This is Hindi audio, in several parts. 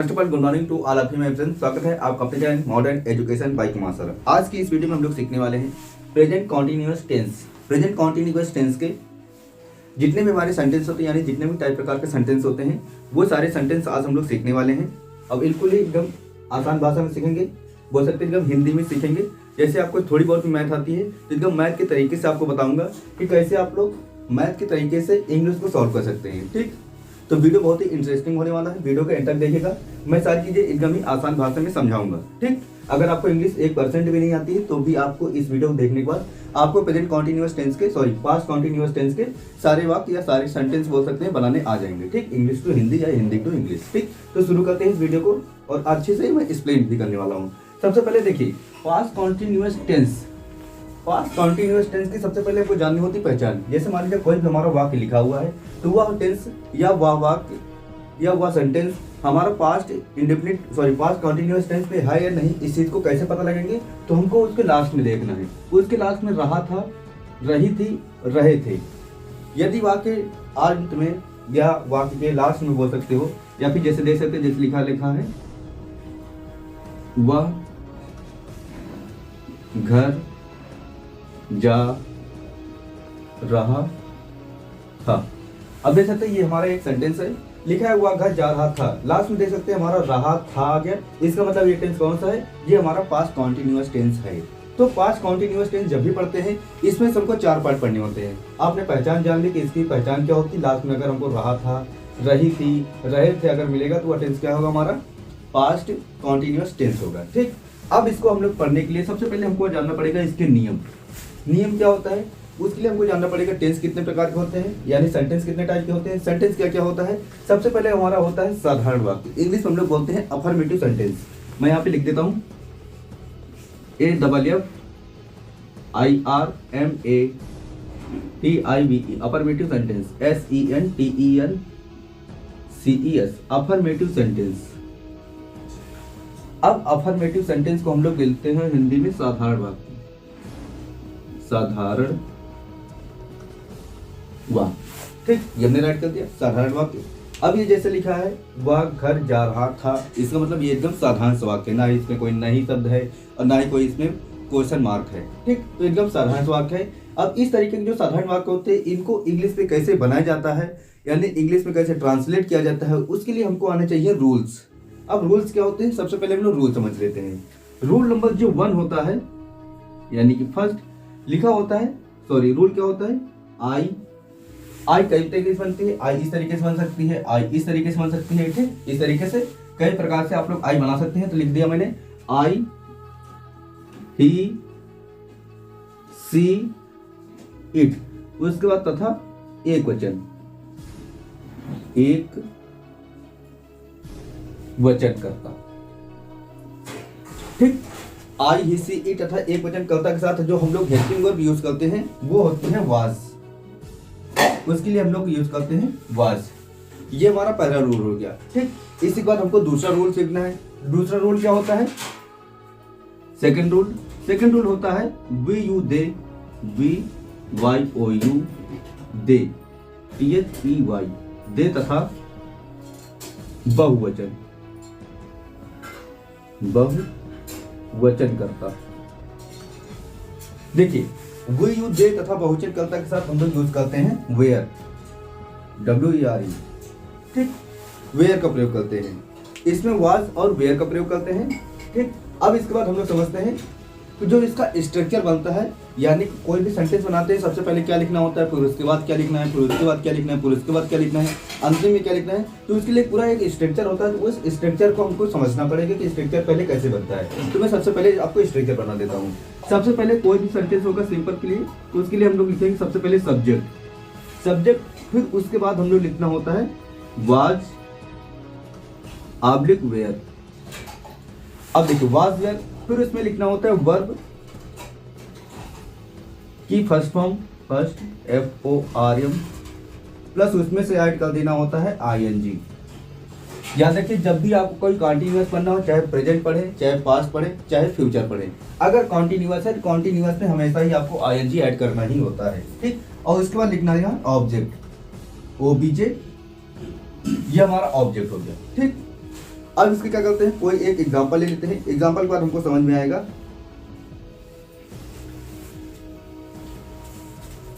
First of all good morning to all of you my friends. स्वागत है आपका अपने channel modern education by Kumar sir. आज की इस वीडियो में हम लोग सीखने वाले हैं present continuous tense. Present continuous tense के जितने भी हमारे सेंटेंस होते हैं, यानी जितने भी टाइप प्रकार के सेंटेंस होते हैं, वो सारे सेंटेंस आज हम लोग सीखने वाले हैं। अब बिल्कुल ही एकदम आसान भाषा में सीखेंगे, बोल सकते हैं एकदम हिंदी में सीखेंगे। जैसे आपको थोड़ी बहुत भी मैथ आती है तो एकदम मैथ के तरीके से आपको बताऊंगा कि कैसे आप लोग मैथ के तरीके से इंग्लिश को सॉल्व कर सकते हैं। ठीक, तो वीडियो बहुत ही इंटरेस्टिंग होने वाला है, वीडियो के एंड तक देखिएगा। मैं सारी चीजें एकदम ही आसान भाषा में समझाऊंगा। ठीक, अगर आपको इंग्लिश 1% भी नहीं आती है तो भी आपको इस वीडियो को देखने के बाद आपको प्रेजेंट कॉन्टिन्यूअस टेंस के पास्ट कॉन्टिन्यूअस टेंस के सारे वाक्य या सारे सेंटेंस बोल सकते हैं बनाने आ जाएंगे। ठीक, इंग्लिश टू हिंदी या हिंदी टू इंग्लिश। ठीक, तो शुरू करते हैं इस वीडियो को और अच्छे से मैं एक्सप्लेन भी करने वाला हूँ। सबसे पहले देखिए past continuous tense. Past continuous tense की सबसे पहले आपको जाननी होती पहचान। जैसे मान लीजिए कोई भी हमारा वाक्य लिखा हुआ है तो वह टेंस या वह वाक्य या वह सेंटेंस हमारा पास्ट पास्ट कॉन्टिन्यूअस टेंस में है या नहीं, इस चीज को कैसे पता लगेंगे? तो हमको उसके लास्ट में देखना है। उसके लास्ट में रहा था, रही थी, रहे थे। यदि वाक्य अंत में या वाक्य के लास्ट में बोल सकते हो, या फिर जैसे देख सकते हैं जैसे लिखा है वह घर जा रहा था। अब देख सकते हैं ये हमारा एक सेंटेंस है, लिखा है वह घर जा रहा था। लास्ट में देख सकते हैं हमारा रहा था आ गया। इसका मतलब ये टेंस कौन सा है? ये हमारा पास्ट कॉन्टिन्यूअस टेंस है। तो पास्ट कॉन्टिन्यूअस टेंस जब भी पढ़ते हैं इसमें सबको 4 पार्ट पढ़ने होते हैं। आपने पहचान जान ली कि इसकी पहचान क्या होती है। लास्ट में अगर हमको रहा था, रही थी, रहे थे अगर मिलेगा तो वह टेंस क्या होगा? हमारा पास्ट कॉन्टिन्यूअस टेंस होगा। ठीक, अब इसको हम लोग पढ़ने के लिए सबसे पहले हमको जानना पड़ेगा इसके नियम। नियम क्या होता है उसके लिए हमको जानना पड़ेगा टेंस कितने प्रकार के होते हैं, यानी सेंटेंस कितने टाइप के होते हैं। सेंटेंस क्या क्या होता है? सबसे पहले हमारा होता है साधारण वाक्य। इंग्लिश में हम लोग बोलते हैं अफर्मेटिव सेंटेंस। मैं यहाँ पे लिख देता हूँ AFFIRMATIVE affirmative sentence, SENTENCES affirmative sentence. अब अफर्मेटिव सेंटेंस को हम लोग लिखते हैं हिंदी में साधारण वाक्य। साधारण वाक्य। ठीक, ये हमने राइट कर दिया साधारण वाक्य। अब ये जैसे लिखा है वह घर जा रहा था, इसका मतलब ये एकदम साधारण सा वाक्य है, ना इसमें कोई नहीं शब्द है और ना ही कोई इसमें क्वेश्चन मार्क है। ठीक, तो एकदम साधारण सा वाक्य है। अब इस तरीके के जो साधारण वाक्य होते हैं इनको इंग्लिश में कैसे बनाया जाता है, यानी इंग्लिश में कैसे ट्रांसलेट किया जाता है, उसके लिए हमको आने चाहिए रूल्स। अब रूल्स क्या होते हैं? सबसे पहले हम लोग रूल समझ लेते हैं। रूल नंबर जो 1 होता है, यानी कि फर्स्ट लिखा होता है, रूल क्या होता है? आई कई तरीके से बनती है। आई इस तरीके से बन सकती है, आई इस तरीके से बन सकती है। ठीक, इस तरीके से कई प्रकार से आप लोग आई बना सकते हैं। तो लिख दिया मैंने आई, ही, सी, इट। उसके बाद तथा एक वचन, एक वचन करता। ठीक, आई, ही, सी, इट तथा एक वचन कर्ता के साथ जो हम लोग हेल्पिंग वर्ब यूज करते हैं वो होते हैं वाज। उसके लिए हम लोग यूज करते हैं वाज। ये हमारा पहला रूल हो गया। ठीक, इसी के बाद हमको दूसरा रूल सीखना है। दूसरा रूल क्या होता है? सेकंड रूल होता है we you they, VYOU they, THEY they तथा बहुवचन करता। देखिए वी यू दे तथा बहुवचन कर्ता के साथ हम लोग यूज करते हैं वेयर, WERE। ठीक, वेयर का प्रयोग करते हैं। इसमें वाज और वेयर का प्रयोग करते हैं। ठीक, अब इसके बाद हम लोग समझते हैं कि जो इसका स्ट्रक्चर बनता है, यानी कोई भी सेंटेंस बनाते हैं सबसे पहले क्या लिखना होता है, फिर उसके बाद क्या लिखना है, फिर उसके बाद क्या लिखना है, फिर उसके बाद क्या लिखना है, अंतिम में क्या लिखना है। तो इसके लिए पूरा एक स्ट्रक्चर होता है। तो उस स्ट्रक्चर को हमको समझना पड़ेगा कि स्ट्रक्चर पहले कैसे बनता है। तो मैं सबसे पहले आपको स्ट्रक्चर बना देता हूँ। सबसे पहले कोई भी सेंटेंस होगा सिंपल के लिए, तो उसके लिए हम लोग लिखेंगे सबसे पहले सब्जेक्ट, फिर उसके बाद हम लोग लिखना होता है वाज ऑब्लिक वेयर। अब देखिए वाज वेयर, फिर उसमें लिखना होता है वर्ब की first form, first FORM, plus उसमें से ऐड कर देना होता है ING। याद रखिए जब भी आपको कोई कॉन्टिन्यूअस पढ़ना हो, चाहे प्रेजेंट पढ़े, चाहे पास्ट पढ़े, चाहे फ्यूचर पढ़े, अगर कॉन्टिन्यूअस है तो कॉन्टिन्यूअस में हमेशा ही आपको ING ऐड करना ही होता है। ठीक, और उसके बाद लिखना है ऑब्जेक्ट, OBJ, ये हमारा ऑब्जेक्ट हो गया। ठीक, अब इसके क्या करते हैं, कोई एक एग्जांपल ले लेते हैं, एग्जांपल के बाद हमको समझ में आएगा।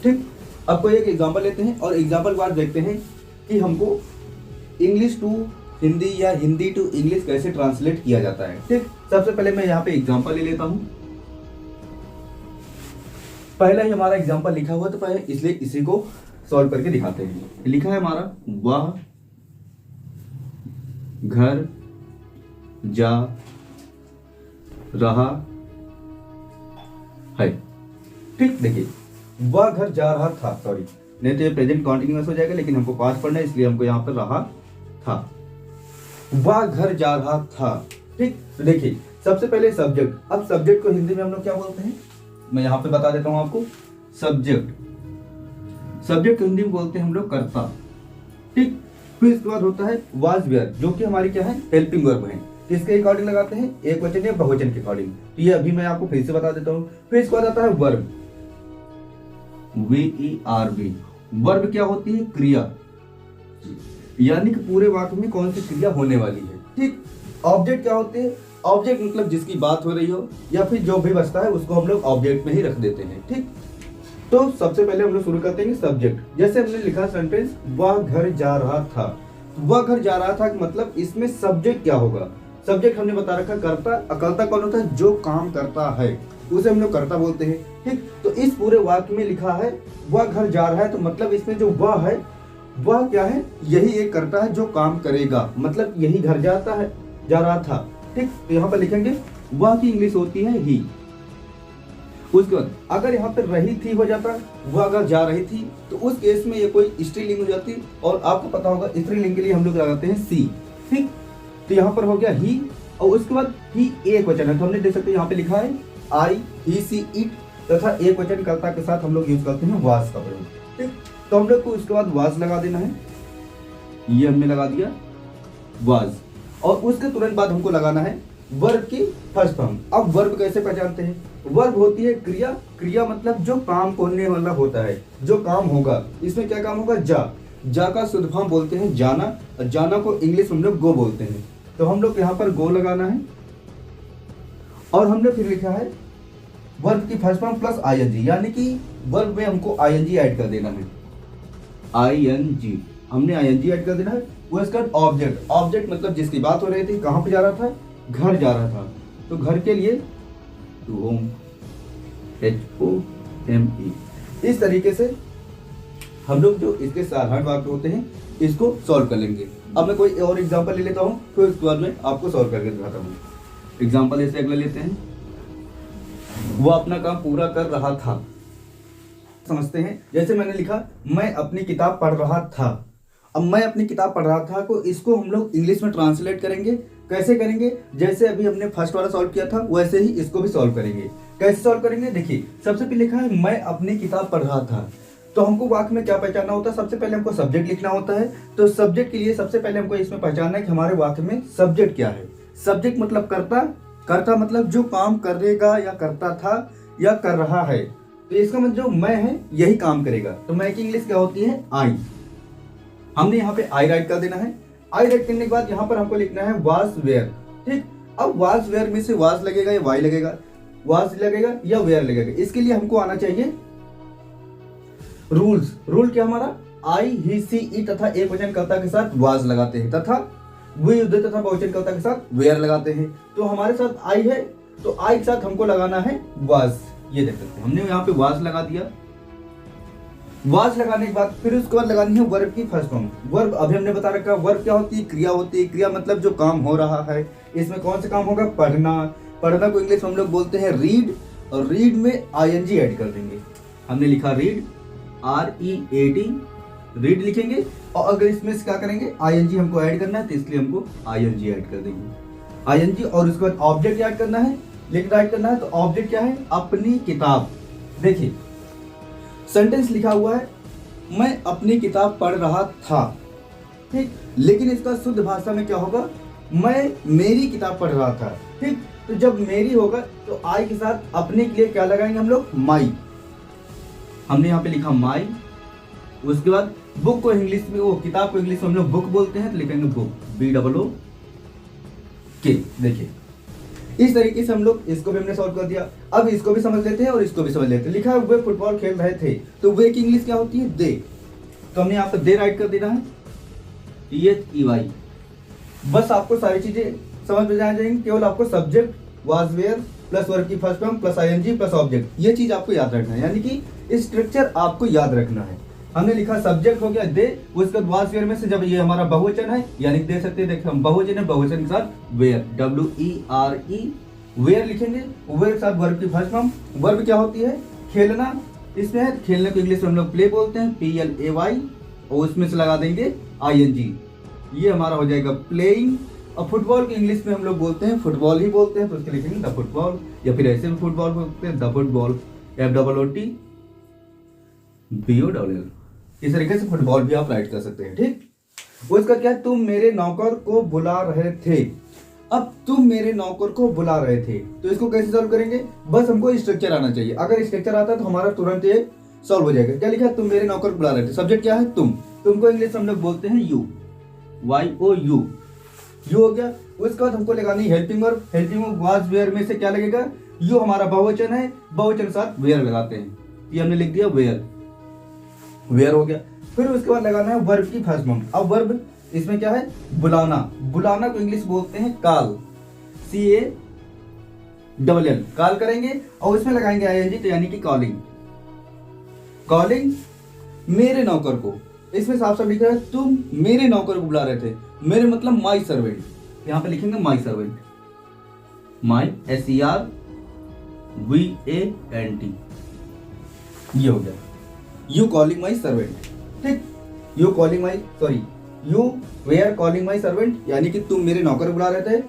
ठीक, अब कोई एक एग्जांपल लेते हैं और एग्जांपल के बाद देखते हैं कि हमको इंग्लिश टू हिंदी या हिंदी टू इंग्लिश कैसे ट्रांसलेट किया जाता है। ठीक, सबसे पहले मैं यहाँ पे एग्जांपल ले लेता हूँ। पहला ही हमारा एग्जांपल लिखा हुआ तो पहले इसलिए इसी को सॉल्व करके दिखाते हैं। लिखा है हमारा, वह घर जा रहा है। ठीक, देखिए वह घर जा रहा था, सॉरी नहीं तो ये प्रेजेंट कॉन्टिन्यूअस हो जाएगा, लेकिन हमको पास्ट पढ़ना है इसलिए हमको यहाँ पर रहा था। वह घर जा रहा था। ठीक, तो देखिए सबसे पहले सब्जेक्ट। अब सब्जेक्ट को हिंदी में हम लोग क्या बोलते हैं, मैं यहाँ पे बता देता हूँ आपको। सब्जेक्ट को हिंदी में बोलते हैं हम लोग कर्ता। ठीक, फिर इसके बाद होता है वाज वेयर, जो कि हमारी क्या है, हेल्पिंग वर्ब है। किसके अकॉर्डिंग लगाते हैं, एक वचन या बहुवचन के अकॉर्डिंग। तो ये अभी मैं आपको फिर से बता देता हूँ। फिर इसके बाद आता है वर्ब, VERB। वर्ब क्या होती है, क्रिया, यानी कि पूरे वाक्य में कौन सी क्रिया होने वाली है। ठीक, ऑब्जेक्ट क्या होते हैं, ऑब्जेक्ट मतलब जिसकी बात हो रही हो या फिर जो भी बचता है उसको हम लोग ऑब्जेक्ट में ही रख देते हैं। ठीक, तो सबसे पहले हम लोग शुरू करते हैं सब्जेक्ट। जैसे हमने लिखा सेंटेंस, वह घर जा रहा था। वह घर जा रहा था मतलब इसमें सब्जेक्ट क्या होगा, सब्जेक्ट हमने बता रखा कर्ता। कर्ता कौन होता है, जो काम करता है उसे हम लोग कर्ता बोलते हैं। ठीक, तो इस पूरे वाक्य में लिखा है वह घर जा रहा है, तो मतलब इसमें जो वह है वह क्या है, यही एक कर्ता है जो काम करेगा, मतलब यही घर जाता है, जा रहा था। ठीक, तो यहाँ पर लिखेंगे वह की इंग्लिश होती है ही। उसके बाद अगर यहाँ पर रही थी हो जाता, वह अगर जा रही थी, तो उस केस में ये कोई स्त्रीलिंग हो जाती, और आपको पता होगा स्त्रीलिंग के लिए हम लोग लगाते हैं सी। ठीक, तो यहाँ पर हो गया ही, और उसके बाद ही एक वचन है, तो हमने देख सकते हैं यहाँ पे लिखा है आई, ही, सी, इट, तथा एक वचन कर्ता के साथ हम लोग यूज करते हैं वाज का प्रयोग। ठीक, तो हम लोग को उसके बाद वाज लगा देना है, ये हमने लगा दिया वाज, और उसके तुरंत बाद हमको लगाना है वर्ब की फर्स्ट फॉर्म। अब वर्ब कैसे पहचानते हैं, वर्ब होती है क्रिया। क्रिया मतलब जो काम होने वाला होता है, जो काम होगा। इसमें क्या काम होगा, जा का शुद्ध फॉर्म बोलते हैं जाना, और जाना को इंग्लिश हम लोग गो बोलते हैं। तो हम लोग यहाँ पर गो लगाना है, और हमने फिर लिखा है वर्ब की फर्स्ट फॉर्म प्लस ING, यानी कि वर्ब में हमको ING ऐड कर देना है। ING हमने ING ऐड कर देना है। वो इसका ऑब्जेक्ट, ऑब्जेक्ट मतलब जिसकी बात हो रही थी, कहाँ पे जा रहा था, घर जा रहा था, तो घर के लिए टू होम, HOME। इस तरीके से हम लोग जो इसके साधारण वाक्य होते हैं इसको सॉल्व कर लेंगे। अब मैं कोई और एग्जांपल ले लेता हूँ, फिर उसके बाद में आपको सॉल्व करके दिखाता हूँ। एग्जांपल ऐसे अगला लेते हैं, वो अपना काम पूरा कर रहा था। समझते हैं, जैसे मैंने लिखा मैं अपनी किताब पढ़ रहा था। अब मैं अपनी किताब पढ़ रहा था को इसको हम लोग इंग्लिश में ट्रांसलेट करेंगे। कैसे करेंगे, जैसे अभी हमने फर्स्ट वाला सॉल्व किया था वैसे ही इसको भी सॉल्व करेंगे। कैसे सॉल्व करेंगे, देखिए सबसे पहले लिखा है मैं अपनी किताब पढ़ रहा था, तो हमको वाक्य में क्या पहचानना होता है, सबसे पहले हमको सब्जेक्ट लिखना होता है। तो सब्जेक्ट के लिए सबसे पहले हमको इसमें पहचानना है कि हमारे वाक्य में सब्जेक्ट क्या है। सब्जेक्ट मतलब कर्ता, कर्ता मतलब जो काम करेगा या करता था या कर रहा है। तो इसका मतलब जो मैं है यही काम करेगा, तो मैं की इंग्लिश क्या होती है, आई। हमने यहाँ पे आई राइट कर देना है। आई राइट करने के बाद यहाँ पर हमको लिखना है वाज वेयर। ठीक, अब वाज वेयर में से वाज लगेगा या वाई लगेगा, वाज लगेगा या वेयर लगेगा, इसके लिए हमको आना चाहिए रूल्स। रूल क्या हमारा, आई, ही, सी, इट तथा एक वचन कर्ता के साथ वाज लगाते हैं, तथा वी युद्ध तथा बहुवचन कर्ता के साथ वेयर लगाते हैं। तो हमारे साथ आई है, तो आई के साथ हमको लगाना है वाज। ये देख सकते हैं हमने यहाँ पे वाज लगा दिया। वाज लगाने के बाद फिर उसके बाद लगानी है वर्ब की फर्स्ट फॉर्म। वर्ब अभी हमने बता रखा, वर्ब क्या होती है, क्रिया होती है। क्रिया मतलब जो काम हो रहा है। इसमें कौन सा काम होगा, पढ़ना। पढ़ना को इंग्लिश में हम लोग बोलते हैं रीड, और रीड में ING ऐड कर देंगे। हमने लिखा रीड, READ, रीड लिखेंगे, और अगर इसमें से क्या करेंगे, ING हमको ऐड करना है, तो इसलिए हमको ING ऐड कर देंगे, ING। और उसके बाद ऑब्जेक्ट ऐड करना है, लेकिन ऐड करना है तो ऑब्जेक्ट क्या है, अपनी किताब। देखिए सेंटेंस लिखा हुआ है मैं अपनी किताब पढ़ रहा था, ठीक, लेकिन इसका शुद्ध भाषा में क्या होगा, मैं मेरी किताब पढ़ रहा था। ठीक, तो जब मेरी होगा तो आई के साथ अपने के लिए क्या लगाएंगे हम लोग, माई। हमने यहाँ पे लिखा माई। उसके बाद बुक को इंग्लिश में, वो किताब को इंग्लिश में हम लोग बुक बोलते हैं, तो लिखेंगे बुक, BOOK। के। देखिए इस तरीके से हम लोग इसको भी हमने सॉल्व कर दिया। अब इसको भी समझ लेते हैं और इसको भी समझ लेते हैं। लिखा है वे फुटबॉल खेल रहे थे, तो वे की इंग्लिश क्या होती है? दे। तो हमने यहाँ पर दे राइट कर देना है, THEY। बस आपको सारी चीजें समझ में आ जाएंगी। केवल आपको subject was were plus verb की first form plus ING plus object, ये चीज आपको याद रखना है, यानी कि स्ट्रक्चर आपको याद रखना है। हमने लिखा सब्जेक्ट हो गया दे, उसके बाद वाज वेयर में से जब ये हमारा बहुवचन है, यानी दे सकते हैं, देखिए हम बहुवचन है, बहुवचन के साथ वेयर, WERE वेयर लिखेंगे, वेयर के साथ वर्ब की फर्स्ट फॉर्म। वर्ब क्या होती है? खेलना। इसमें है खेलने को इंग्लिश में हम लोग प्ले बोलते हैं, PLAY, और उसमें से लगा देंगे ING, ये हमारा हो जाएगा प्लेइंग। और फुटबॉल की इंग्लिश में हम लोग बोलते हैं फुटबॉल ही बोलते हैं, तो उसके लिखेंगे द फुटबॉल, या फिर ऐसे भी फुटबॉल बोलते हैं द फुटबॉल, FOOTBOLL। इस तरीके से फुटबॉल भी आप राइट कर सकते हैं। ठीक, वो इसका क्या है? तुम मेरे नौकर को बुला रहे थे। अब तुम मेरे नौकर को बुला रहे थे, तो इसको कैसे सॉल्व करेंगे? बस हमको स्ट्रक्चर आना चाहिए। अगर स्ट्रक्चर आता है तो हमारा तुरंत ये सॉल्व हो जाएगा। क्या लिखा है? तुम मेरे नौकर को बुला रहे थे। सब्जेक्ट क्या है? तुम। तुमको इंग्लिश में हम लोग बोलते हैं यू, YOU, यू हो गया। उसके बाद हमको लगानी helping verb. Helping verb was were में से क्या लगेगा? यू हमारा बहुवचन है, बहुवचन के साथ वेयर लगाते हैं, ये हमने लिख दिया वेयर, वेयर हो गया। फिर उसके बाद लगाना है वर्ब की फर्स्ट फॉर्म। अब वर्ब इसमें क्या है? बुलाना। बुलाना को इंग्लिश बोलते हैं कॉल, CALL, कॉल करेंगे और उसमें लगाएंगे ING, तो यानी कि कॉलिंग। कॉलिंग मेरे नौकर को, इसमें साफ साफ लिखा है तुम मेरे नौकर को बुला रहे थे। मेरे मतलब माई सर्वेंट, यहाँ पे लिखेंगे माई सर्वेंट, माई SERVANT, ये हो गया यू कॉलिंग माई सर्वेंट। ठीक, you calling my, sorry, you were calling my servant, यानी कि तुम मेरे नौकर को बुला रहे थे।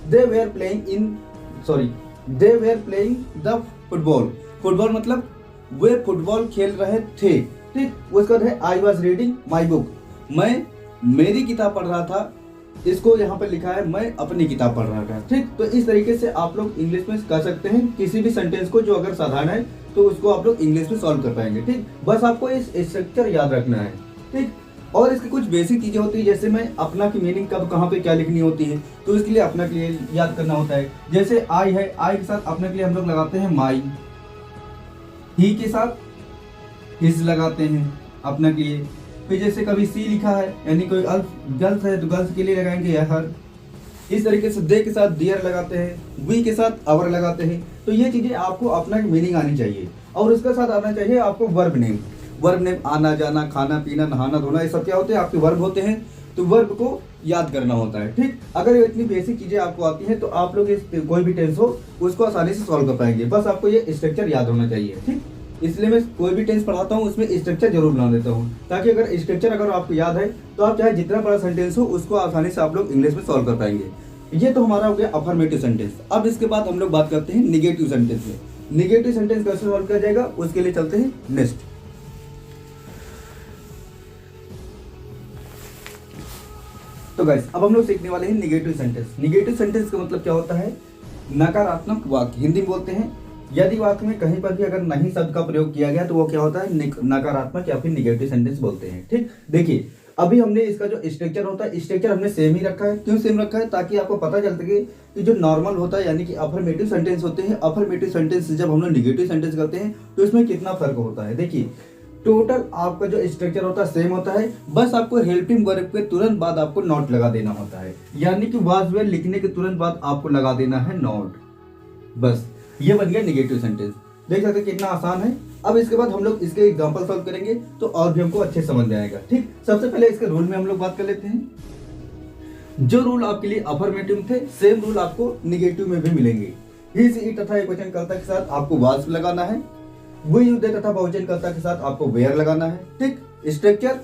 They were playing in, sorry, they were playing the football. Football मतलब वे फुटबॉल खेल रहे थे। ठीक, उसका है I was reading my book, मैं मेरी किताब पढ़ रहा था। इसको यहाँ पे लिखा है मैं अपनी किताब पढ़ रहा था। ठीक, तो इस तरीके से आप लोग इंग्लिश में कर सकते हैं किसी भी सेंटेंस को, जो अगर साधारण है तो उसको आप लोग इंग्लिश में सॉल्व कर पाएंगे। ठीक, बस आपको इस स्ट्रक्चर याद रखना है। ठीक, और इसकी कुछ बेसिक चीजें होती है, जैसे मैं अपना की मीनिंग कब कहाँ पे क्या लिखनी होती है, तो इसके लिए अपना के लिए याद करना होता है। जैसे आई है, आई के साथ अपने के लिए हम लोग लगाते हैं माई, ही के साथ हिज लगाते हैं अपना के लिए। फिर जैसे कभी सी लिखा है, यानी कोई गर्ल्स है तो गर्ल्स के लिए लगाएंगे या हर। इस तरीके से दे के साथ दियर लगाते हैं, वी के साथ अवर लगाते हैं। तो ये चीजें आपको अपना मीनिंग आनी चाहिए, और उसके साथ आना चाहिए आपको वर्ब नेम। वर्ब नेम आना जाना, खाना पीना, नहाना धोना, ये सब क्या होते हैं? आपके वर्ब होते हैं। तो वर्ब को याद करना होता है। ठीक, अगर इतनी बेसिक चीजें आपको आती हैं तो आप लोग इस कोई भी टेंस हो उसको आसानी से सॉल्व कर पाएंगे। बस आपको ये स्ट्रक्चर याद होना चाहिए। ठीक, इसलिए मैं कोई भी टेंस पढ़ाता हूँ उसमें स्ट्रक्चर जरूर बना देता हूँ, ताकि अगर स्ट्रक्चर अगर आपको याद है तो आप चाहे जितना बड़ा सेंटेंस हो उसको आसानी से आप लोग इंग्लिश में सॉल्व कर पाएंगे। ये तो हमारा हो गया अफर्मेटिव सेंटेंस। अब इसके बाद हम लोग बात करते हैं निगेटिव सेंटेंस में। निगेटिव सेंटेंस कैसे सॉल्व किया जाएगा उसके लिए चलते हैं नेक्स्ट। तो गाइस अब हम लोग सीखने वाले हैं निगेटिव सेंटेंस। निगेटिव सेंटेंस का मतलब क्या होता है? नकारात्मक वाक्य, हिंदी में बोलते हैं। यदि वाक्य में कहीं पर भी अगर नहीं शब्द का प्रयोग किया गया तो वो क्या होता है? नकारात्मक या फिर निगेटिव सेंटेंस बोलते हैं। ठीक, देखिए अभी हमने इसका जो स्ट्रक्चर होता है, स्ट्रक्चर हमने सेम ही रखा है। क्यों सेम रखा है? ताकि आपको पता चल सके कि जो नॉर्मल होता है, यानी कि अफर्मेटिव सेंटेंस होते हैं, अफर्मेटिव सेंटेंस से जब हम लोग निगेटिव सेंटेंस करते हैं तो इसमें कितना फर्क होता है। देखिए टोटल आपका जो स्ट्रक्चर होता है सेम होता है, बस आपको हेल्पिंग वर्ब के तुरंत बाद आपको नॉट लगा देना होता है, यानी कि वाज वेयर लिखने के तुरंत बाद आपको लगा देना है नॉट। बस ये बन गया निगेटिव सेंटेंस। देख सकते हैं कितना आसान है। अब इसके बाद हम लोग इसके एग्जांपल सॉल्व करेंगे तो और भी हमको अच्छे समझ में आएगा। ठीक, सबसे पहले इसके रूल में हम लोग बात कर लेते हैं। जो रूल आपके लिए अफर्मेटिव थे सेम रूल आपको निगेटिव में भी मिलेंगे। ही सी इट तथा एकवचन कर्ता के साथ आपको वाज लगाना है। वो यू दे तथा बहुवचन कर्ता के साथ आपको वेयर लगाना है। ठीक, structure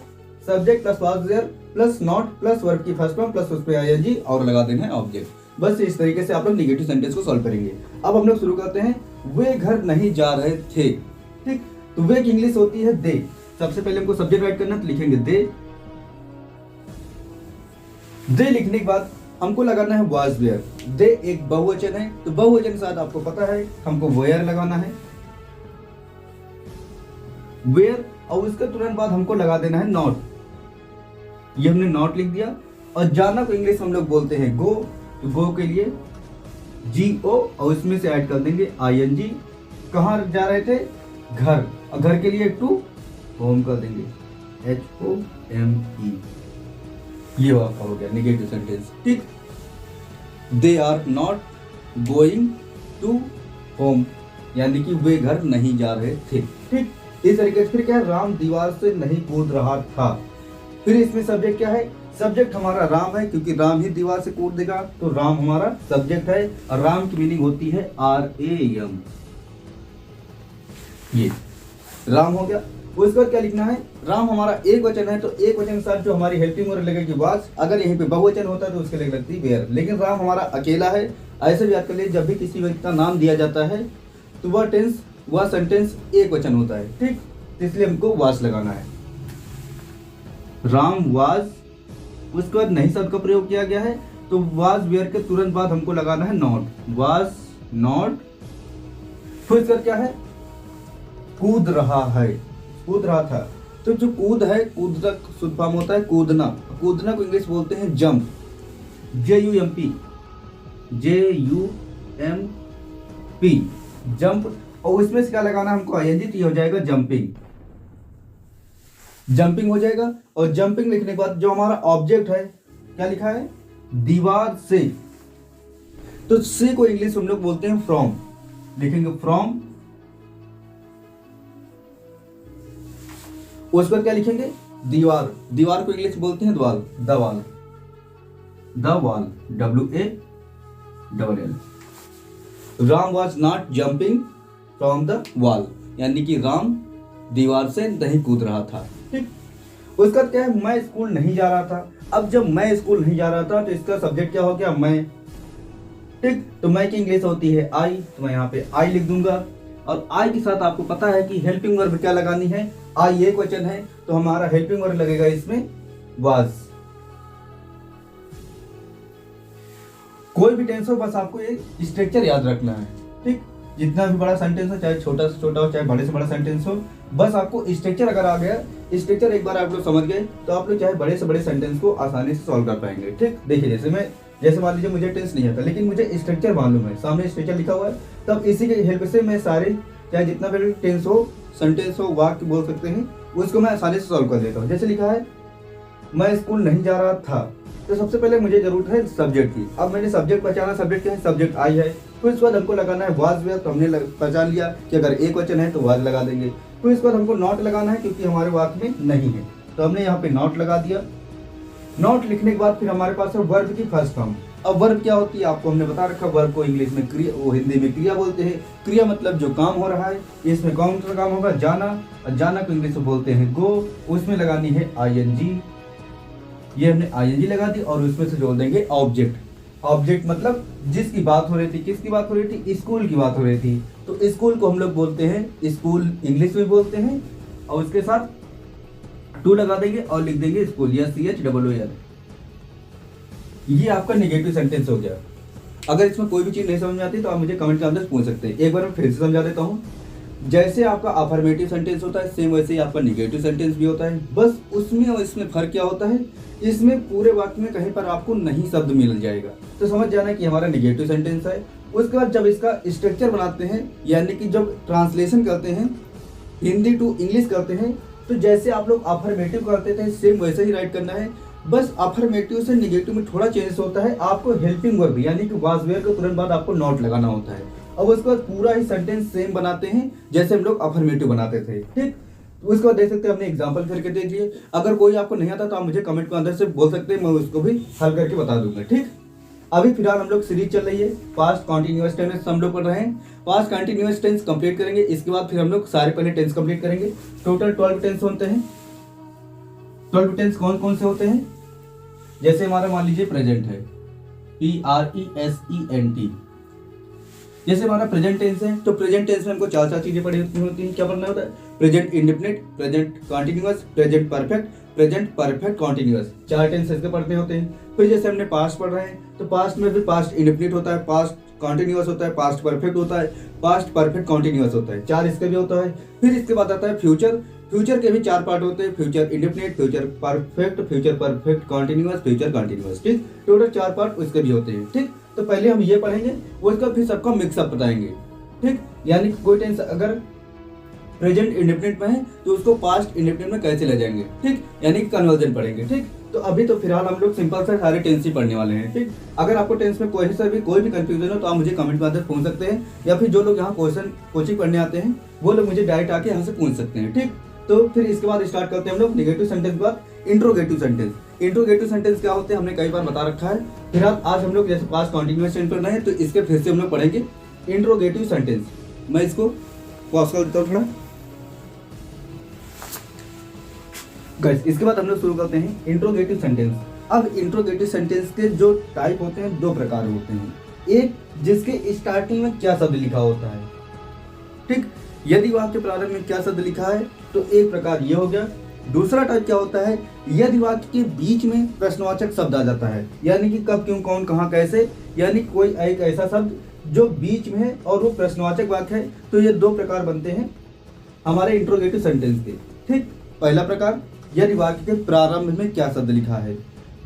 subject plus was were plus not plus verb की फर्स्ट फॉर्म प्लस उस पे ING और लगा देना है ऑब्जेक्ट। बस इस तरीके से आप लोग निगेटिव सेंटेंस को सॉल्व करेंगे। अब हम लोग शुरू करते हैं। वे घर नहीं जा रहे थे। ठीक, तो वे की इंग्लिश होती है दे। सबसे पहले हमको सब्जेक्ट राइट करना, तो लिखेंगे दे। दे लिखने के बाद हमको लगाना है वाज वेयर। दे एक बहुवचन है तो बहुवचन के साथ आपको पता है हमको वेयर लगाना है, वेयर, और उसके तुरंत बाद हमको लगा देना है नॉट। ये हमने नॉट लिख दिया। और जाना को इंग्लिश में हम लोग बोलते हैं गो, तो गो के लिए GO और इसमें से ऐड कर देंगे ING। कहाँ जा रहे थे? घर, और घर के लिए टू होम कर देंगे HOME। ये आपका हो गया नेगेटिव सेंटेंस। ठीक, they are not going to home, यानी कि वे घर नहीं जा रहे थे। ठीक, इस तरीके से फिर क्या है, राम दीवार से नहीं कूद रहा था। फिर इसमें सब्जेक्ट क्या है? सब्जेक्ट हमारा राम है, क्योंकि राम ही दीवार से कूद देगा, तो राम हमारा सब्जेक्ट है। और राम की मीनिंग होती है RAM। ये राम हो गया। उसके बाद क्या लिखना है? राम हमारा एक वचन है, तो एक वचन के साथ जो हमारी हेल्पिंग वर्ब लगेगी वाज। अगर यहीं पे बहुवचन होता है तो उसके लिए लगती वेयर, लेकिन राम हमारा अकेला है। ऐसे भी याद कर लीजिए, जब भी किसी व्यक्ति का नाम दिया जाता है तो वह सेंटेंस एक वचन होता है। ठीक, इसलिए हमको वाज लगाना है। राम वाज, उसके बाद नहीं शब्द का प्रयोग किया गया है, तो वाज वेयर के तुरंत बाद हमको लगाना है नॉट, वाज नॉट। फिर इसका क्या है? कूद रहा है, कूद रहा था। तो जो कूद है, कूदना शुद्ध फॉर्म होता है कूदना। कूदना को इंग्लिश बोलते हैं जंप, JUMP, जंप। और इसमें से क्या लगाना हमको? ING, तो हो जाएगा जंपिंग, जंपिंग हो जाएगा। और जंपिंग लिखने के बाद जो हमारा ऑब्जेक्ट है, क्या लिखा है? दीवार से। तो से को इंग्लिश हम लोग बोलते हैं फ्रॉम, लिखेंगे फ्रॉम। उसके बाद क्या लिखेंगे? दीवार, दीवार को इंग्लिश बोलते हैं the wall, the wall, WALL। Ram was not jumping from the wall, यानी कि राम दीवार से नहीं कूद रहा था। ठीक, उसका क्या है? मैं स्कूल नहीं जा रहा था। अब जब मैं स्कूल नहीं जा रहा था तो इसका सब्जेक्ट क्या हो गया? मैं। ठीक, तो मैं की इंग्लिश होती है आई, तो मैं यहाँ पे आई लिख दूंगा। और आई के साथ आपको पता है कि हेल्पिंग वर्ब क्या लगानी है? आई एक वचन है, तो हमारा हेल्पिंग वर्ब लगेगा इसमें वाज। कोई भी टेंस हो, बस आपको एक स्ट्रक्चर याद रखना है। ठीक, जितना भी बड़ा सेंटेंस हो, चाहे छोटा से छोटा हो, चाहे बड़े से बड़ा सेंटेंस हो, बस आपको स्ट्रक्चर अगर आ गया, स्ट्रक्चर एक बार आप लोग समझ गए, तो आप लोग चाहे बड़े से बड़े सेंटेंस को आसानी से सॉल्व कर पाएंगे। ठीक, देखिए जैसे मान लीजिए मुझे टेंस नहीं आता, लेकिन मुझे स्ट्रक्चर मालूम है, सामने स्ट्रक्चर लिखा हुआ है, तब इसी के हेल्प से मैं सारे, चाहे जितना भी टेंस हो, सेंटेंस हो, वाक्य बोल सकते हैं, उसको मैं आसानी से सॉल्व कर देता हूँ। जैसे लिखा है मैं स्कूल नहीं जा रहा था, तो सबसे पहले मुझे जरूरत है सब्जेक्ट की। अब मैंने सब्जेक्ट पहचाना, सब्जेक्ट क्या है? सब्जेक्ट आई है। फिर इसके बाद हमको लगाना है वाज वेयर, तो हमने पहचान लिया कि अगर एक वचन है तो वाज लगा देंगे। फिर इसके बाद हमको नॉट लगाना है, क्योंकि हमारे वाक्य में नहीं है, तो हमने यहाँ पे नॉट लगा दिया। नॉट लिखने के बाद फिर हमारे पास है वर्ब की फर्स्ट फॉर्म। अब वर्ब क्या होती है आपको हमने बता रखा, वर्ब को इंग्लिश में क्रिया, वो हिंदी में क्रिया बोलते हैं। क्रिया मतलब जो काम हो रहा है, इसमें कौन सा काम होगा? जाना, और जाना को इंग्लिश में बोलते हैं गो। उसमें लगानी है ING, ये हमने ING लगा दी, और उसमें से जोड़ देंगे ऑब्जेक्ट। ऑब्जेक्ट मतलब जिसकी बात हो रही थी, किसकी बात हो रही थी? स्कूल की बात हो रही थी, तो स्कूल को हम लोग बोलते हैं स्कूल, इंग्लिश में बोलते हैं, और उसके साथ टू लगा देंगे और लिख देंगे स्कूल, या CHOOL। ये आपका नेगेटिव सेंटेंस हो गया। अगर इसमें कोई भी चीज नहीं समझ में आती तो आप मुझे कमेंट के अंदर पूछ सकते हैं। एक बार मैं फिर से समझा देता हूँ। जैसे आपका अफर्मेटिव सेंटेंस होता है, सेम वैसे ही आपका नेगेटिव सेंटेंस भी होता है। बस उसमें और इसमें फर्क क्या होता है? इसमें पूरे वाक्य में कहीं पर आपको नहीं शब्द मिल जाएगा, तो समझ जाना कि हमारा नेगेटिव सेंटेंस है। उसके बाद जब इसका स्ट्रक्चर बनाते हैं, यानी कि जब ट्रांसलेशन करते हैं, हिंदी टू इंग्लिश करते हैं, तो जैसे आप लोग अफर्मेटिव करते थे सेम वैसे ही राइट करना है। बस अफर्मेटिव से नेगेटिव में थोड़ा चेंज होता है। आपको हेल्पिंग वर्ब यानी कि वाज वेयर के तुरंत बाद आपको नॉट लगाना होता है। अब उसके बाद पूरा ही सेंटेंस सेम बनाते हैं जैसे हम लोग अफर्मेटिव बनाते थे। ठीक, उसके बाद देख सकते हैं हमने एग्जांपल करके देख लिए। अगर कोई आपको नहीं आता तो आप मुझे कमेंट के अंदर से बोल सकते हैं, मैं उसको भी हल करके बता दूंगा। ठीक, अभी फिलहाल हम लोग सीरीज चल रही है पास्ट कॉन्टिन्यूअस टेंस हम लोग पढ़ रहे हैं। पास्ट कॉन्टिन्यूअस टेंस कंप्लीट करेंगे, इसके बाद फिर हम लोग सारे पहले टेंस कंप्लीट करेंगे। टोटल 12 टेंस होते हैं। 12 टेंस कौन कौन से होते हैं? जैसे हमारा मान लीजिए प्रेजेंट है, PRESENT। जैसे हमारा प्रेजेंट टेंस है, तो प्रेजेंट टेंस में हमको चार चार चीजें पढ़ी होती हैं। क्या पढ़ना होता है? Present indefinite, present continuous, present perfect, present perfect continuous. चार टेंस इसके पढ़ने होते हैं। फिर जैसे हमने पास्ट पढ़ रहे हैं, तो पास्ट में भी पास्ट इंडेफिनिट होता है, पास्ट कॉन्टिन्यूअस होता है, पास्ट परफेक्ट होता है, पास्ट परफेक्ट कॉन्टिन्यूअस होता है। चार इसके भी होता है। फिर इसके बाद आता है फ्यूचर। फ्यूचर के भी चार पार्ट होते हैं, future indefinite, future perfect continuous, future continuous. ठीक, टोटल चार पार्ट उसके भी होते हैं। ठीक, तो पहले हम ये पढ़ेंगे, उसका फिर सबका मिक्सअप बताएंगे। ठीक, यानी कोई टेंस अगर प्रेजेंट इंडेफिनिट में है तो उसको पास्ट इंडेफिनिट में कैसे ले जाएंगे। ठीक, यानी कन्वर्जन पढ़ेंगे। ठीक, तो अभी तो फिलहाल हम लोग सिंपल से सारे टेंस ही पढ़ने वाले हैं। ठीक, अगर आपको टेंस में कोई भी कंफ्यूजन हो तो आप मुझे कमेंट में पूछ सकते हैं, या फिर जो लोग यहाँ कोचिंग पढ़ने आते हैं वो लोग मुझे डायरेक्ट आके यहाँ से पूछ सकते हैं। ठीक, तो फिर इसके बाद स्टार्ट करते हैं हम लोग नेगेटिव सेंटेंस के बाद इंट्रोगेटिव सेंटेंस। इंट्रोगेटिव सेंटेंस क्या होते हैं हमने कई बार बता रखा है। फिर आज हम लोग जैसे पास्ट कॉन्टिन्यूअस टेंस पढ़ना है तो इसके फिर से हम लोग पढ़ेंगे इंट्रोगेटिव सेंटेंस। मैं इसको पॉज कर देता हूँ थोड़ा। गाइस, इसके बाद हम लोग शुरू करते हैं इंट्रोगेटिव सेंटेंस। अब इंट्रोगेटिव सेंटेंस के जो टाइप होते हैं दो प्रकार होते हैं। एक जिसके स्टार्टिंग में क्या शब्द लिखा होता है। ठीक, यदि वाक्य प्रारंभ में क्या शब्द लिखा है तो एक प्रकार ये हो गया। दूसरा टाइप क्या होता है, यदि वाक्य के बीच में प्रश्नवाचक शब्द आ जाता है, यानी कि कब, क्यों, कौन, कहाँ, कैसे, यानी कोई एक ऐसा शब्द जो बीच में है और वो प्रश्नवाचक वाक्य है। तो ये दो प्रकार बनते हैं हमारे इंट्रोगेटिव सेंटेंस के। ठीक, पहला प्रकार यदि वाक्य के प्रारंभ में क्या शब्द लिखा है।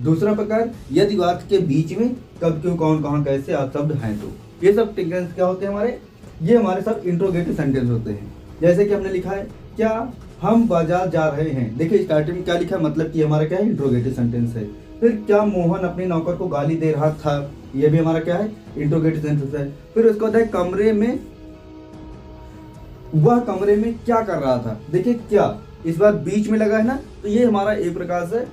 दूसरा प्रकार यदि वाक्य के बीच में कब, क्यों, कौन, कहाँ, कैसे आदि शब्द हैं। तो ये सब सेंटेंस क्या होते हैं हमारे, ये हमारे सब इंट्रोगेटिव सेंटेंस होते हैं। जैसे कि हमने लिखा है क्या हम बाजार जा रहे हैं। देखिए स्टार्टिंग में क्या लिखा है, मतलब कि हमारा क्या है, इंट्रोगेटिव सेंटेंस है। फिर क्या मोहन अपने नौकर को गाली दे रहा था, ये भी हमारा क्या है, इंट्रोगेटिव सेंटेंस है। फिर उसके बाद कमरे में, वह कमरे में क्या कर रहा था। देखिए क्या इस बार बीच में लगा है ना, तो ये हमारा एक प्रकार से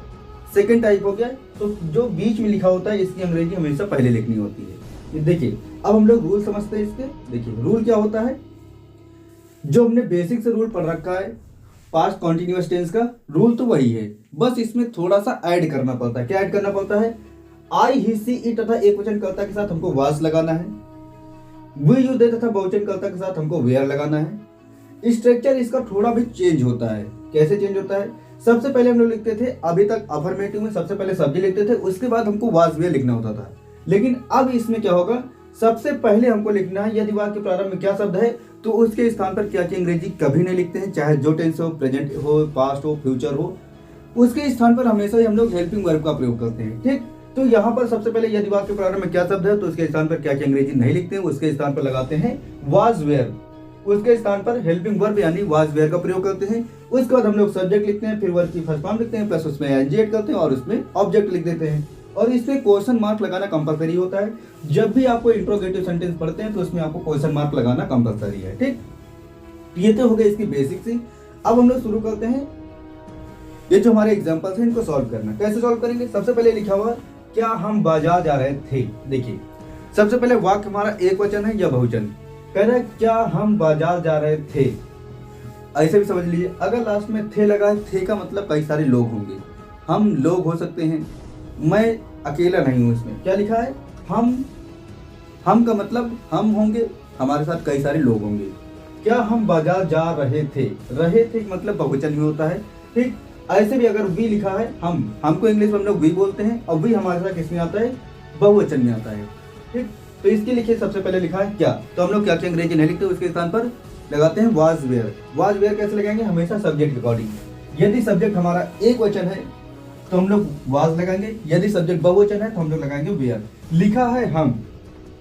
सेकंड टाइप हो गया। तो जो बीच में लिखा होता है इसकी अंग्रेजी हमेशा पहले लिखनी होती है। देखिए अब हम लोग रूल समझते हैं इसके। देखिए रूल क्या होता है, जो हमने बेसिक से रूल पढ़ रखा है पास्ट कॉन्टिन्यूअस टेंस का, रूल तो वही है, बस इसमें थोड़ा सा ऐड करना पड़ता है। क्या ऐड करना पड़ता है, आई, ही, सी, इट तथा एक वचन कर्ता के साथ हमको वाज लगाना है। वी, यू, दे तथा बहुवचन कर्ता के साथ हमको वेयर लगाना है। स्ट्रक्चर इसका थोड़ा भी चेंज होता है। कैसे चेंज होता है, सबसे पहले हम लोग लिखते थे, अभी तक अफर्मेटिव में सबसे पहले सब्जेक्ट लिखते थे, उसके बाद हमको वाज वेयर लिखना होता था। लेकिन अब इसमें क्या होगा, सबसे पहले हमको लिखना है यदि वाक्य प्रारंभ में क्या शब्द है तो उसके स्थान पर क्या की अंग्रेजी कभी नहीं लिखते हैं, चाहे जो टेंस हो, प्रेजेंट हो, पास्ट हो, फ्यूचर हो, उसके स्थान पर हमेशा ही हम लोग हेल्पिंग वर्ब का प्रयोग करते हैं। ठीक, तो यहाँ पर सबसे पहले यदि वाक्य प्रारंभ में क्या शब्द है तो उसके स्थान पर क्या की अंग्रेजी नहीं लिखते हैं, उसके स्थान पर लगाते हैं वाज वेयर, उसके स्थान पर हेल्पिंग वर्ब यानी वाज वेयर का प्रयोग करते हैं। उसके बाद हम लोग सब्जेक्ट लिखते हैं, फिर वर्ब की फर्स्ट फॉर्म लिखते हैं, प्लस उसमें एनजी ऐड करते हैं और उसमें ऑब्जेक्ट लिख देते हैं। और इसमें क्वेश्चन मार्क लगाना कंपलसरी होता है। जब भी आपको इंट्रोगेटिव सेंटेंस पढ़ते हैं तो उसमें आपको क्वेश्चन मार्क लगाना कंपलसरी है। ठीक, ये तो हो गया इसकी बेसिक सी। अब हम लोग शुरू करते हैं, ये जो हमारे एग्जांपल्स हैं इनको सॉल्व करना। कैसे सॉल्व करेंगे, सबसे पहले लिखा हुआ क्या हम बाजार जा रहे थे। देखिए सबसे पहले वाक्य हमारा एक वचन है या बहुवचन, कह रहा है क्या हम बाजार जा रहे थे। ऐसे भी समझ लीजिए, अगर लास्ट में थे लगा है, थे का मतलब कई सारे लोग होंगे, हम लोग हो सकते हैं, मैं अकेला नहीं हूं। इसमें क्या लिखा है, हम का मतलब हम होंगे, हमारे साथ कई सारे लोग होंगे। क्या हम बाजार जा रहे थे मतलब बहुवचन ही होता है। ठीक, ऐसे भी अगर वी लिखा है, हमको इंग्लिश में हम लोग वी बोलते हैं और वी हमारे साथ किसमें आता है, बहुवचन में आता है। ठीक, तो इसके लिखिए सबसे पहले लिखा है क्या, तो हम लोग क्या अंग्रेजी नहीं लिखते, उसके स्थान पर लगाते हैं वाज वेयर। वाज वेयर कैसे लगाएंगे, हमेशा सब्जेक्ट अकॉर्डिंग। यदि सब्जेक्ट हमारा एक वचन है तो हम लोग वाज लगाएंगे, यदि सब्जेक्ट बहुवचन है तो हम लोग लगाएंगे वेयर। लिखा है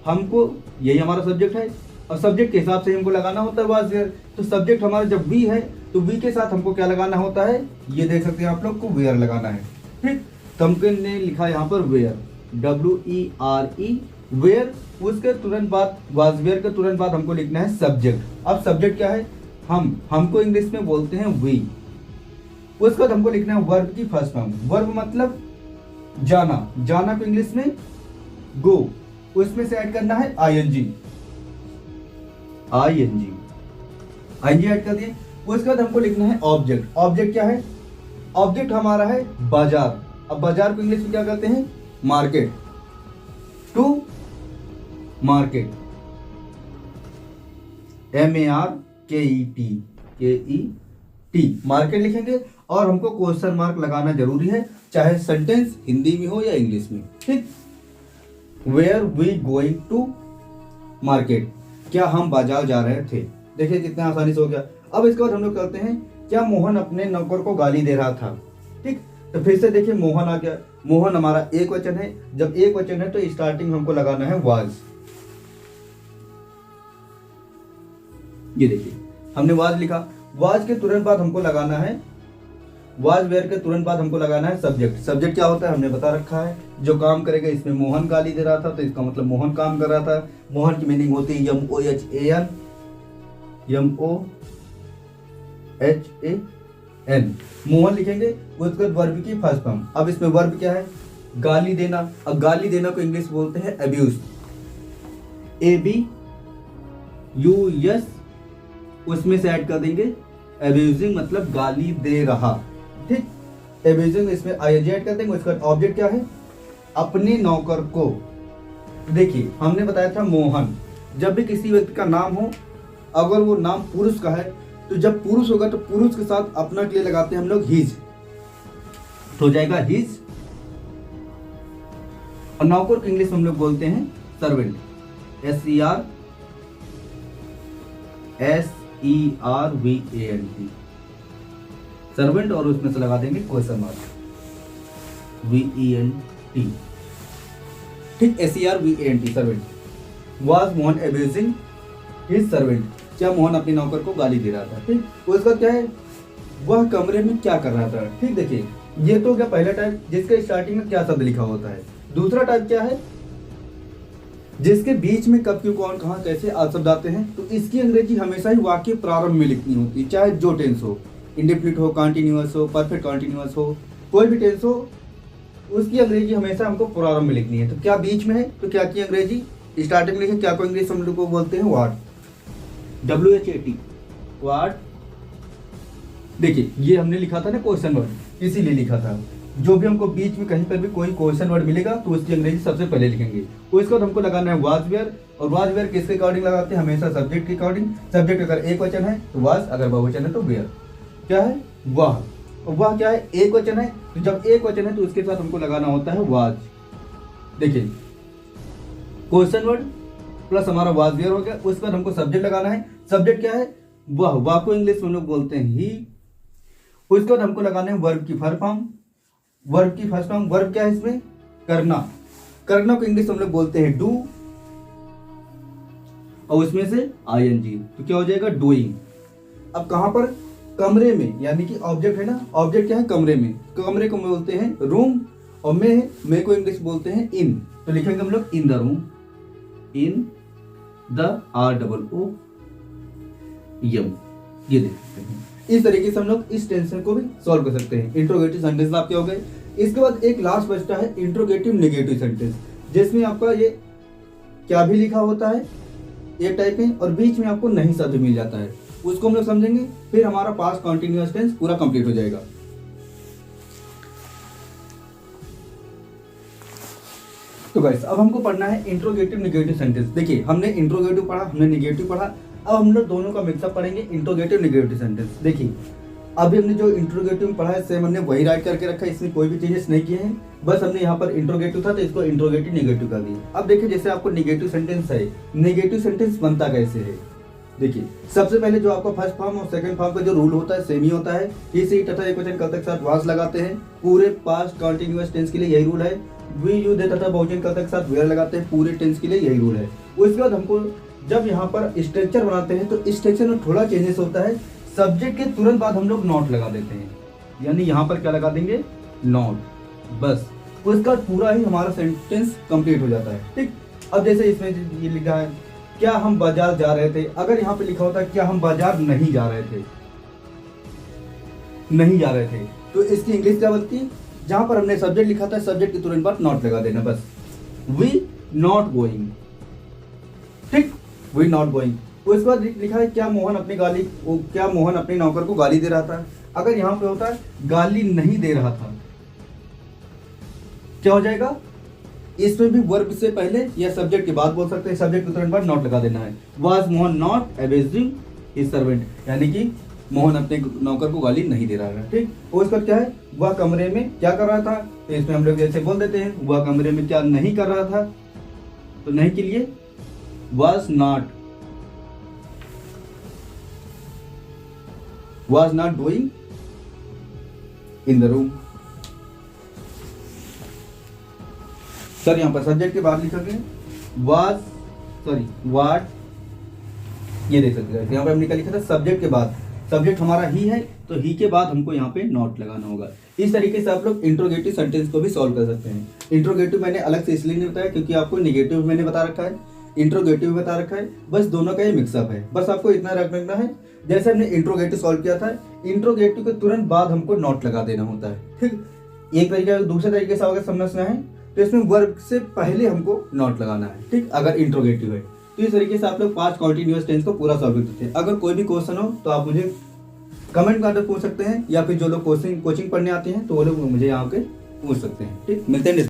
हमको, यही हमारा सब्जेक्ट है और सब्जेक्ट के हिसाब से हमको लगाना होता है वाज वेयर। तो सब्जेक्ट हमारा जब वी है तो वी के साथ हमको क्या लगाना होता है, ये देख सकते हैं आप लोग को, वेयर लगाना है। ठीक, तो हमको ने लिखा है यहाँ पर वेयर, WERE वेयर। उसके तुरंत बाद वाज वेयर के तुरंत बाद हमको लिखना है सब्जेक्ट। अब सब्जेक्ट क्या है, हमको इंग्लिश में बोलते हैं वी। उसके बाद हमको लिखना है वर्ब की फर्स्ट फॉर्म। वर्ब मतलब जाना को इंग्लिश में गो, उसमें से ऐड करना है ING ऐड कर दिए। उसके बाद हमको लिखना है ऑब्जेक्ट। ऑब्जेक्ट क्या है, ऑब्जेक्ट हमारा है बाजार। अब बाजार को इंग्लिश में क्या कहते हैं, market, to market, MARKET market लिखेंगे। और हमको क्वेश्चन मार्क लगाना जरूरी है, चाहे सेंटेंस हिंदी में हो या इंग्लिश में। ठीक, were we going to market, क्या हम बाजार जा रहे थे। देखिए कितना आसानी से हो गया। अब इसके बाद हम लोग करते हैं क्या मोहन अपने नौकर को गाली दे रहा था। ठीक, तो फिर से देखिए मोहन आ गया। मोहन हमारा एक वचन है, जब एक वचन है तो स्टार्टिंग में हमको लगाना है वाज। ये देखिए हमने वाज लिखा, वाज के तुरंत बाद हमको लगाना है, वाज वेयर के तुरंत बाद हमको लगाना है सब्जेक्ट। सब्जेक्ट क्या होता है हमने बता रखा है, जो काम करेगा। इसमें मोहन गाली दे रहा था तो इसका मतलब मोहन काम कर रहा था। मोहन की मीनिंग होती है MOHAN, MOHAN। मोहन लिखेंगे, उसके बाद वर्ब की फर्स्ट फॉर्म। अब इसमें वर्ब क्या है, गाली देना। अब गाली देना को इंग्लिश बोलते हैं अब्यूज, ABUS, उसमें से ऐड कर देंगे अब्यूजिंग, मतलब गाली दे रहा। ठीक, अब्यूजिंग इसमें ING ऐड कर देंगे। उसके बाद ऑब्जेक्ट क्या है, अपने नौकर को। देखिए हमने बताया था मोहन, जब भी किसी व्यक्ति का नाम हो, अगर वो नाम पुरुष का है तो जब पुरुष होगा तो पुरुष के साथ अपना के लिए लगाते हैं हम लोग हिज, तो हो जाएगा हिज। और नौकर को इंग्लिश में हम लोग बोलते हैं सर्वेंट, SERVANT, सर्वेंट। और उसमें से लगा देंगे क्वेश्चन मार्क, VENT। ठीक, SERVANT, servant. Was Mohan abusing his servant, क्या मोहन अपने नौकर को गाली दे रहा था। ठीक, उसका क्या है, वह कमरे में क्या कर रहा था। ठीक, देखिए ये तो क्या पहला टाइप, जिसके स्टार्टिंग में क्या शब्द लिखा होता है। दूसरा टाइप क्या है, जिसके बीच में कब, क्यों, कौन, कहां, कैसे आदि शब्द आते हैं। तो इसकी अंग्रेजी हमेशा ही वाक्य प्रारंभ में लिखनी होती है, चाहे जो टेंस हो, इंडेफिनिट हो, कंटीन्यूअस हो, परफेक्ट कंटीन्यूअस हो, कोई भी टेंस हो, उसकी अंग्रेजी हमेशा हमको प्रारंभ में लिखनी है। तो क्या बीच में है, तो क्या की अंग्रेजी स्टार्टिंग में लिखे, क्या को इंग्लिश हम लोग को बोलते हैं व्हाट, WHAT, व्हाट। देखिए ये हमने लिखा था ना क्वेश्चन वर्ड, इसीलिए लिखा था। जो भी हमको बीच में कहीं पर भी कोई क्वेश्चन वर्ड मिलेगा तो उसकी अंग्रेजी सबसे पहले लिखेंगे। उसके बाद हमको लगाना है वाज वेयर, और वाज वेयर किसके अकॉर्डिंग लगाते हैं, हमेशा सब्जेक्ट के अकॉर्डिंग। सब्जेक्ट अगर एक वचन है तो वाज, अगर बहुवचन है तो वेयर। क्या है, वह। वह क्या है, एक वचन है, तो जब एक वचन है तो उसके साथ हमको लगाना होता है वाज। देखिए क्वेश्चन वर्ड प्लस हमारा वाज वेयर हो गया। उसके बाद हमको सब्जेक्ट लगाना है। सब्जेक्ट क्या है, वह। वह को इंग्लिश में हम लोग बोलते हैं ही। उसके बाद हमको लगाना है वर्ब की फर्स्ट फॉर्म, वर्ब की फर्स्ट फॉर्म। वर्ब क्या है इसमें, करना। करना को इंग्लिश में हम लोग बोलते हैं डू, और उसमें से ING, तो क्या हो जाएगा, डूइंग। अब कहां पर, कमरे में, यानी कि ऑब्जेक्ट है ना, ऑब्जेक्ट क्या है, कमरे में। कमरे को बोलते हैं रूम, और मैं को इंग्लिश बोलते हैं इन। तो लिखेंगे हम लोग in the room, in the ROOM। ये देख सकते हैं। इस तरीके से हम लोग इस टेंशन को भी सॉल्व कर सकते हैं। इंट्रोगेटिव सेंटेंस आपके हो गए। इसके बाद एक लास्ट बचता है इंट्रोगेटिव नेगेटिव सेंटेंस, जिसमें आपका ये क्या भी लिखा होता है एक टाइप में, और बीच में आपको नहीं शब्द मिल जाता है। उसको हम लोग समझेंगे, फिर हमारा पास्ट कंटिन्यूअस टेंस पूरा कंप्लीट हो जाएगा। तो गाइस अब हमको पढ़ना है इंट्रोगेटिव नेगेटिव सेंटेंस। देखिए हमने इंट्रोगेटिव पढ़ा, हमने नेगेटिव पढ़ा, अब हम लोग दोनों का मिक्सअप पढ़ेंगे, इंट्रोगेटिव नेगेटिव सेंटेंस। देखिए अभी हमने जो इंट्रोगेटिव में पढ़ा है सेम हमने वही राइट करके रखा है, इसमें कोई भी चेंजेस नहीं किए हैं। बस हमने यहाँ पर इंट्रोगेटिव था तो इसको इंट्रोगेटिव नेगेटिव कर दिया। अब देखिए जैसे आपको नेगेटिव सेंटेंस है, नेगेटिव सेंटेंस बनता कैसे है। देखिए सबसे पहले जो आपका फर्स्ट फॉर्म और सेकंड फॉर्म का जो रूल होता है सेम ही होता है। इसी तथा एकवचन कर्ता के साथ वाज लगाते हैं। पूरे पास्ट कंटिन्यूअस टेंस के लिए यही रूल है। वी यू दे तथा बहुवचन कर्ता के साथ वेयर लगाते हैं, पूरे टेंस के लिए यही रूल है। उसके बाद हमको जब यहाँ पर स्ट्रक्चर बनाते हैं तो स्ट्रक्चर में थोड़ा चेंजेस होता है। सब्जेक्ट के तुरंत बाद हम लोग नॉट लगा देते हैं, यानी यहाँ पर क्या लगा देंगे, नॉट, बस। उसका पूरा ही हमारा सेंटेंस कंप्लीट हो जाता है। ठीक, अब जैसे इसमें ये लिखा है क्या हम बाजार जा रहे थे, अगर यहाँ पे लिखा होता है क्या हम बाजार नहीं जा रहे थे, नहीं जा रहे थे, तो इसकी इंग्लिश क्या बनती है, जहां पर हमने सब्जेक्ट लिखा था सब्जेक्ट के तुरंत बाद नॉट लगा देना, बस। वी नॉट गोइंग, ठीक, वी नॉट गोइंग। उसके बाद लिखा है क्या मोहन अपने नौकर को गाली दे रहा था, अगर यहाँ पे होता है गाली नहीं दे रहा था, क्या हो जाएगा, इसमें भी वर्ब से पहले या सब्जेक्ट के बाद बोल सकते हैं, सब्जेक्ट के तुरंत बाद नॉट लगा देना है। Was Mohan not abusing his servant, यानी कि मोहन अपने नौकर को गाली नहीं दे रहा है। ठीक, और उसका क्या है, वह कमरे में क्या कर रहा था, तो इसमें हम लोग जैसे बोल देते हैं वह कमरे में क्या नहीं कर रहा था, तो नहीं के लिए was not doing in the room, sir यहाँ पर सब्जेक्ट के बाद लिखा गया वाज, सॉरी वाट, ये देख सकते हैं यहाँ पर हमने क्या लिखा था, सब्जेक्ट के बाद, सब्जेक्ट हमारा ही है तो ही के बाद हमको यहाँ पे नॉट लगाना होगा। इस तरीके से आप लोग इंट्रोगेटिव सेंटेंस को भी सॉल्व कर सकते हैं। इंट्रोगेटिव मैंने अलग से इसलिए नहीं बताया क्योंकि आपको निगेटिव मैंने बता रखा है, इंट्रोगेटिव बता रखा है, बस दोनों का ये मिक्सअप है। बस आपको इतना रखना है, जैसे हमने इंट्रोगेटिव सॉल्व किया था, इंट्रोगेटिव के तुरंत बाद हमको नॉट लगा देना होता है, ठीक। एक तरीका, दूसरे तरीके से अगर समझना है तो इसमें वर्ब से पहले हमको नॉट लगाना है, ठीक, अगर इंट्रोगेटिव है। तो इस तरीके से आप लोग पास्ट कॉन्टिन्यूअस टेंस को पूरा सॉल्व कर सकते हैं। अगर कोई भी क्वेश्चन हो तो आप मुझे कमेंट करके पूछ सकते हैं, या फिर जो लोग कोचिंग पढ़ने आते हैं तो वो लोग मुझे यहाँ पे पूछ सकते हैं, ठीक। मिलते हैं।